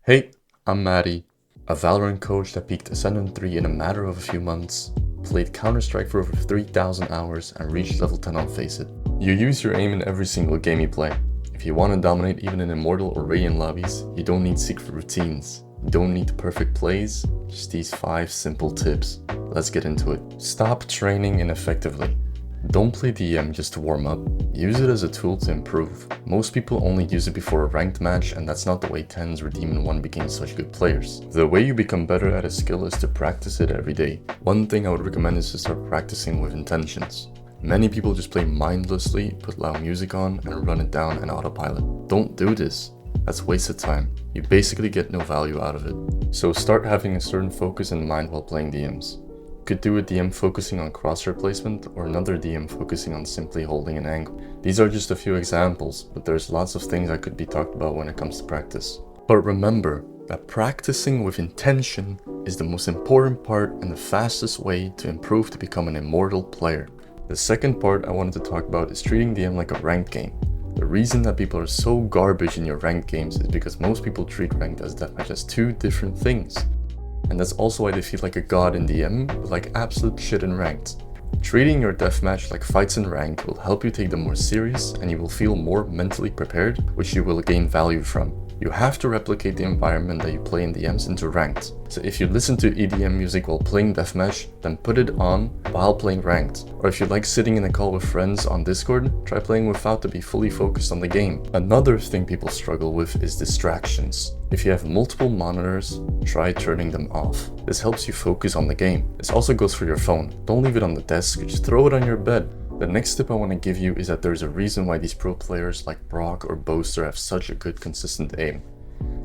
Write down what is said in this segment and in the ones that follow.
Hey, I'm Maddie, a Valorant coach that peaked Ascendant 3 in a matter of a few months, played Counter-Strike for over 3,000 hours and reached level 10 on Faceit. You use your aim in every single game you play. If you want to dominate even in Immortal or Radiant lobbies, you don't need secret routines. You don't need perfect plays, just these 5 simple tips. Let's get into it. Stop training ineffectively. Don't play DM just to warm up, use it as a tool to improve. Most people only use it before a ranked match, and that's not the way 10s or Demon 1 became such good players. The way you become better at a skill is to practice it every day. One thing I would recommend is to start practicing with intentions. Many people just play mindlessly, put loud music on, and run it down in autopilot. Don't do this. That's wasted time. You basically get no value out of it. So start having a certain focus in mind while playing DMs. Could do a DM focusing on crosshair placement or another DM focusing on simply holding an angle. These are just a few examples, but there's lots of things that could be talked about when it comes to practice. But remember that practicing with intention is the most important part and the fastest way to improve to become an immortal player. The second part I wanted to talk about is treating DM like a ranked game. The reason that people are so garbage in your ranked games is because most people treat ranked as deathmatch as two different things. And that's also why they feel like a god in DM, but like absolute shit in ranked. Treating your deathmatch like fights in rank will help you take them more serious, and you will feel more mentally prepared, which you will gain value from. You have to replicate the environment that you play in DMs into ranked. So if you listen to EDM music while playing deathmatch, then put it on while playing ranked. Or if you like sitting in a call with friends on Discord, try playing without to be fully focused on the game. Another thing people struggle with is distractions. If you have multiple monitors, try turning them off. This helps you focus on the game. This also goes for your phone. Don't leave it on the desk, just throw it on your bed. The next tip I want to give you is that there's a reason why these pro players like Brock or Boaster have such a good consistent aim.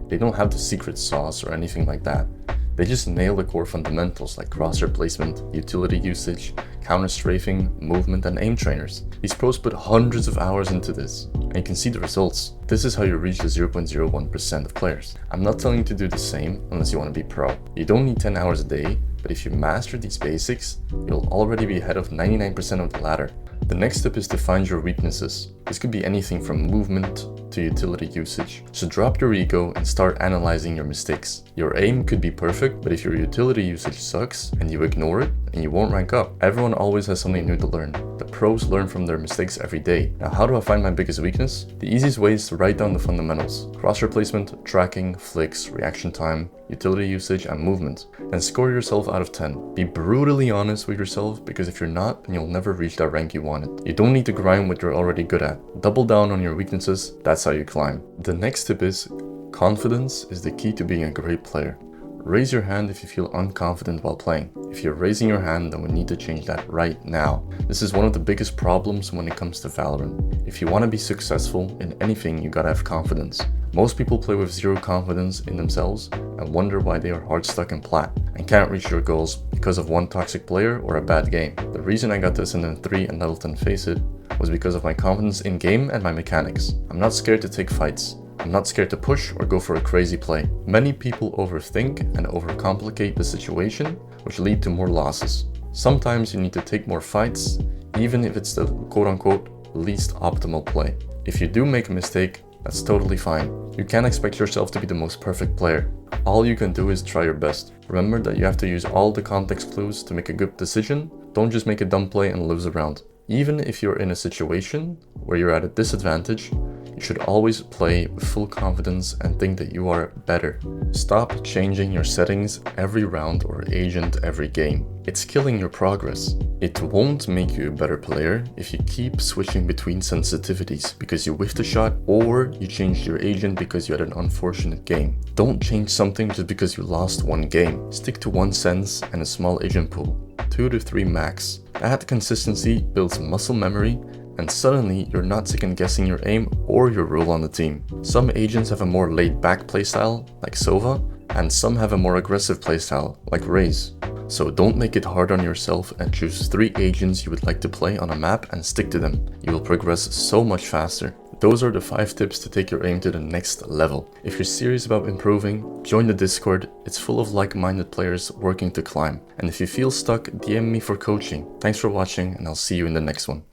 They don't have the secret sauce or anything like that. They just nail the core fundamentals like crosshair placement, utility usage, counter strafing, movement, and aim trainers. These pros put hundreds of hours into this, and you can see the results. This is how you reach the 0.01% of players. I'm not telling you to do the same unless you want to be pro. You don't need 10 hours a day, but if you master these basics, you'll already be ahead of 99% of the ladder. The next step is to find your weaknesses. This could be anything from movement to utility usage. So drop your ego and start analyzing your mistakes. Your aim could be perfect, but if your utility usage sucks and you ignore it, and you won't rank up. Everyone always has something new to learn. The pros learn from their mistakes every day. Now, how do I find my biggest weakness? The easiest way is to write down the fundamentals. Crosshair placement, tracking, flicks, reaction time, utility usage, and movement. Then score yourself out of 10. Be brutally honest with yourself, because if you're not, then you'll never reach that rank you wanted. You don't need to grind what you're already good at. Double down on your weaknesses, that's how you climb. The next tip is, confidence is the key to being a great player. Raise your hand if you feel unconfident while playing. If you're raising your hand, then we need to change that right now. This is one of the biggest problems when it comes to Valorant. If you want to be successful in anything, you gotta have confidence. Most people play with zero confidence in themselves and wonder why they are hard stuck in plat and can't reach their goals because of one toxic player or a bad game. The reason I got this in Ascendant 3 and level 10 Faceit was because of my confidence in game and my mechanics. I'm not scared to take fights. I'm not scared to push or go for a crazy play. Many people overthink and overcomplicate the situation, which lead to more losses. Sometimes you need to take more fights, even if it's the quote-unquote least optimal play. If you do make a mistake, that's totally fine. You can't expect yourself to be the most perfect player. All you can do is try your best. Remember that you have to use all the context clues to make a good decision. Don't just make a dumb play and lose a round. Even if you're in a situation where you're at a disadvantage, you should always play with full confidence and think that you are better. Stop changing your settings every round or agent every game. It's killing your progress. It won't make you a better player if you keep switching between sensitivities because you whiffed a shot or you changed your agent because you had an unfortunate game. Don't change something just because you lost one game. Stick to one sense and a small agent pool. 2 to 3 max. That consistency builds muscle memory, and suddenly you're not second guessing your aim or your role on the team. Some agents have a more laid back playstyle, like Sova, and some have a more aggressive playstyle, like Raze. So don't make it hard on yourself and choose 3 agents you would like to play on a map and stick to them. You will progress so much faster. Those are the 5 tips to take your aim to the next level. If you're serious about improving, join the Discord. It's full of like-minded players working to climb. And if you feel stuck, DM me for coaching. Thanks for watching, and I'll see you in the next one.